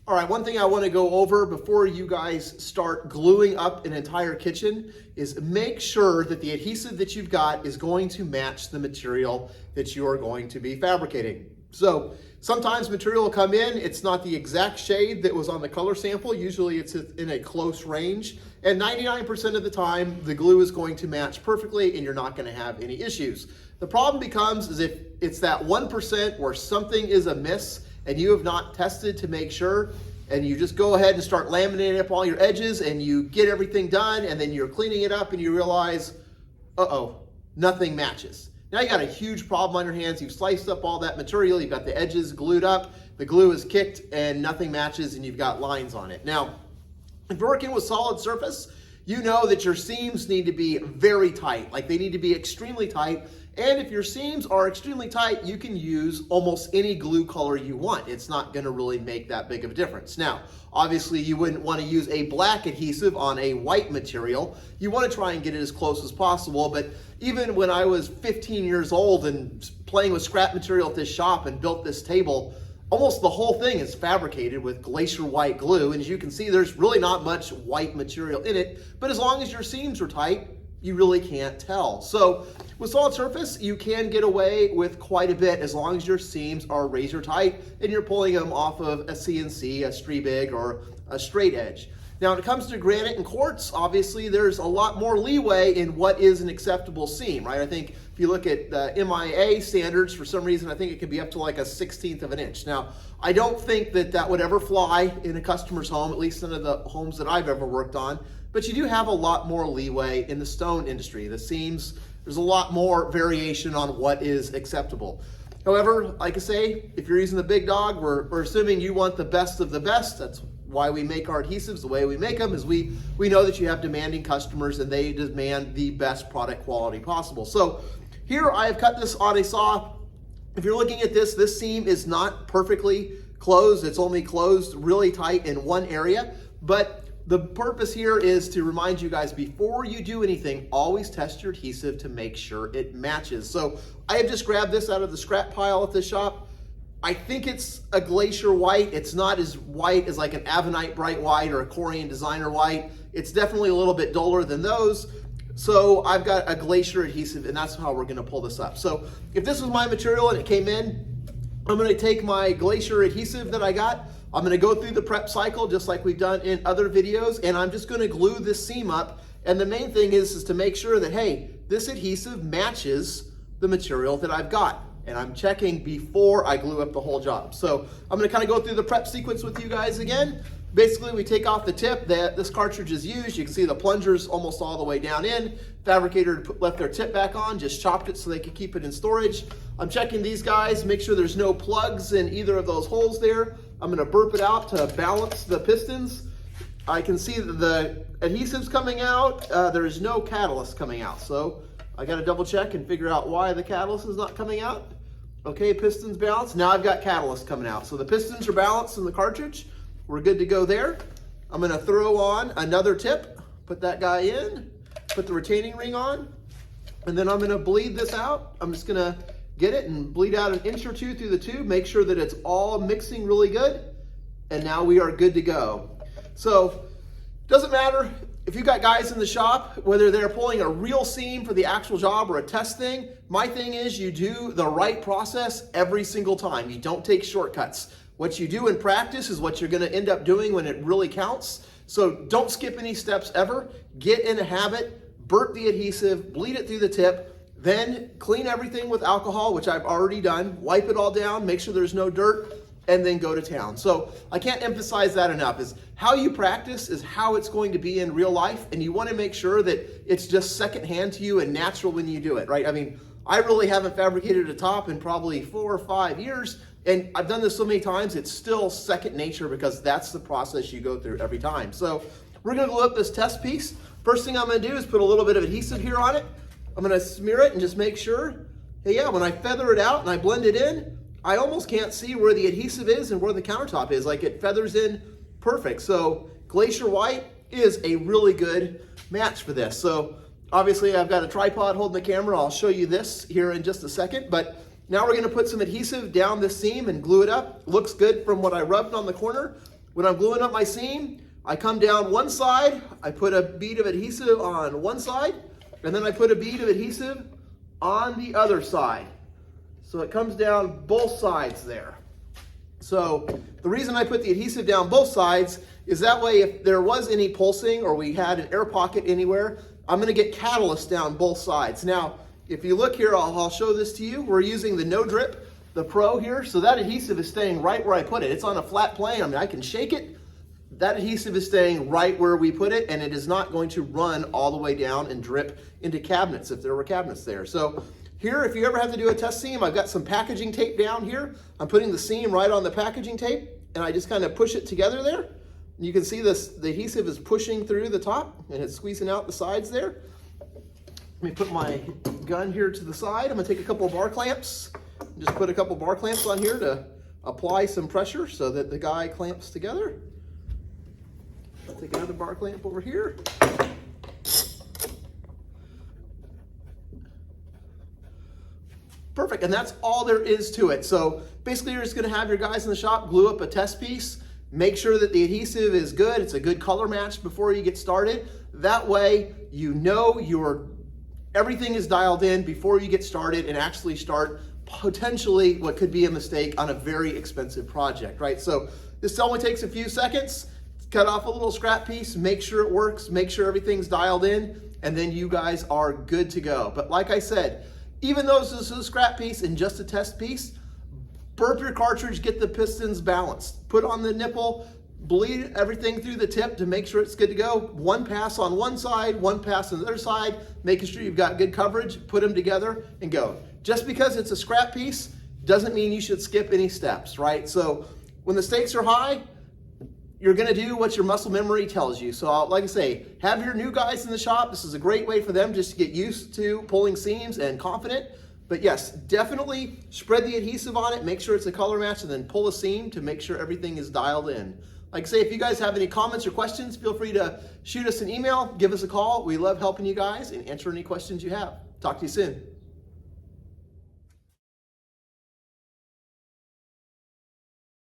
All right, one thing I want to go over before you guys start gluing up an entire kitchen is make sure that the adhesive that you've got is going to match the material that you are going to be fabricating. So sometimes material will come in, it's not the exact shade that was on the color sample. Usually it's in a close range. And 99% of the time, the glue is going to match perfectly and you're not going to have any issues. The problem becomes is if it's that 1% where something is amiss and you have not tested to make sure, and you just go ahead and start laminating up all your edges and you get everything done and then you're cleaning it up and you realize, uh-oh, nothing matches. Now you got a huge problem on your hands. You've sliced up all that material, you've got the edges glued up, the glue is kicked and nothing matches and you've got lines on it. Now, if you're working with solid surface, you know that your seams need to be very tight, like they need to be extremely tight. And if your seams are extremely tight, you can use almost any glue color you want. It's not gonna really make that big of a difference. Now, obviously you wouldn't wanna use a black adhesive on a white material. You wanna try and get it as close as possible, but even when I was 15 years old and playing with scrap material at this shop and built this table, almost the whole thing is fabricated with glacier white glue. And as you can see, there's really not much white material in it, but as long as your seams are tight, you really can't tell. So with solid surface, you can get away with quite a bit as long as your seams are razor tight and you're pulling them off of a CNC, a Stribig, or a straight edge. Now, when it comes to granite and quartz, obviously there's a lot more leeway in what is an acceptable seam, right? I think if you look at the MIA standards, for some reason, I think it could be up to like a 1/16 of an inch. Now, I don't think that that would ever fly in a customer's home, at least none of the homes that I've ever worked on. But you do have a lot more leeway in the stone industry. The seams, there's a lot more variation on what is acceptable. However, like I say, if you're using the big dog, we're assuming you want the best of the best. That's why we make our adhesives the way we make them, is we know that you have demanding customers and they demand the best product quality possible. So here I have cut this on a saw. If you're looking at this seam is not perfectly closed. It's only closed really tight in one area, but the purpose here is to remind you guys, before you do anything, always test your adhesive to make sure it matches. So I have just grabbed this out of the scrap pile at the shop. I think it's a glacier white. It's not as white as like an Avenite bright white or a Korean designer white. It's definitely a little bit duller than those. So I've got a glacier adhesive and that's how we're gonna pull this up. So if this was my material and it came in, I'm gonna take my glacier adhesive that I got, I'm gonna go through the prep cycle just like we've done in other videos, and I'm just gonna glue this seam up. And the main thing is to make sure that, hey, this adhesive matches the material that I've got. And I'm checking before I glue up the whole job. So I'm gonna kind of go through the prep sequence with you guys again. Basically, we take off the tip that this cartridge is used. You can see the plunger's almost all the way down in. Fabricator left their tip back on, just chopped it so they could keep it in storage. I'm checking these guys, make sure there's no plugs in either of those holes there. I'm gonna burp it out to balance the pistons. I can see that the adhesive's coming out. There is no catalyst coming out. So I gotta double check and figure out why the catalyst is not coming out. Okay, pistons balanced. Now I've got catalyst coming out. So the pistons are balanced in the cartridge. We're good to go there. I'm gonna throw on another tip, put that guy in, put the retaining ring on, and then I'm gonna bleed this out. I'm just gonna get it and bleed out an inch or two through the tube, make sure that it's all mixing really good, and now we are good to go. So, doesn't matter if you've got guys in the shop, whether they're pulling a real seam for the actual job or a test thing. My thing is you do the right process every single time. You don't take shortcuts. What you do in practice is what you're gonna end up doing when it really counts. So don't skip any steps ever. Get in a habit, burp the adhesive, bleed it through the tip, then clean everything with alcohol, which I've already done, wipe it all down, make sure there's no dirt, and then go to town. So I can't emphasize that enough, is how you practice is how it's going to be in real life, and you wanna make sure that it's just secondhand to you and natural when you do it, right? I mean, I really haven't fabricated a top in probably 4 or 5 years, and I've done this so many times, it's still second nature because that's the process you go through every time. So we're gonna glue up this test piece. First thing I'm gonna do is put a little bit of adhesive here on it. I'm gonna smear it and just make sure, hey, yeah, when I feather it out and I blend it in, I almost can't see where the adhesive is and where the countertop is. Like, it feathers in perfect. So glacier white is a really good match for this. So obviously I've got a tripod holding the camera. I'll show you this here in just a second, but now we're gonna put some adhesive down this seam and glue it up. Looks good from what I rubbed on the corner. when I'm gluing up my seam, I come down one side, I put a bead of adhesive on one side, and then I put a bead of adhesive on the other side. So it comes down both sides there. So the reason I put the adhesive down both sides is that way if there was any pulsing or we had an air pocket anywhere, I'm gonna get catalyst down both sides. Now, if you look here, I'll show this to you. We're using the No Drip, the Pro here. So that adhesive is staying right where I put it. It's on a flat plane. I mean, I can shake it. That adhesive is staying right where we put it, and it is not going to run all the way down and drip into cabinets if there were cabinets there. So here, if you ever have to do a test seam, I've got some packaging tape down here. I'm putting the seam right on the packaging tape, and I just kind of push it together there. And you can see the adhesive is pushing through the top, and it's squeezing out the sides there. Let me put my gun here to the side. I'm gonna take a couple of bar clamps, just put a couple bar clamps on here to apply some pressure so that the guy clamps together. Take another bar clamp over here. Perfect, and that's all there is to it. So basically you're just gonna have your guys in the shop glue up a test piece, make sure that the adhesive is good, it's a good color match before you get started. That way you know everything is dialed in before you get started and actually start potentially what could be a mistake on a very expensive project, right? So this only takes a few seconds. Cut off a little scrap piece, make sure it works, make sure everything's dialed in, and then you guys are good to go. But like I said, even though this is a scrap piece and just a test piece, burp your cartridge, get the pistons balanced. Put on the nipple, bleed everything through the tip to make sure it's good to go. One pass on one side, one pass on the other side, making sure you've got good coverage, put them together and go. Just because it's a scrap piece doesn't mean you should skip any steps, right? So when the stakes are high, you're gonna do what your muscle memory tells you. So like I say, have your new guys in the shop. This is a great way for them just to get used to pulling seams and confident. But yes, definitely spread the adhesive on it, make sure it's a color match, and then pull a seam to make sure everything is dialed in. Like I say, if you guys have any comments or questions, feel free to shoot us an email, give us a call. We love helping you guys and answer any questions you have. Talk to you soon.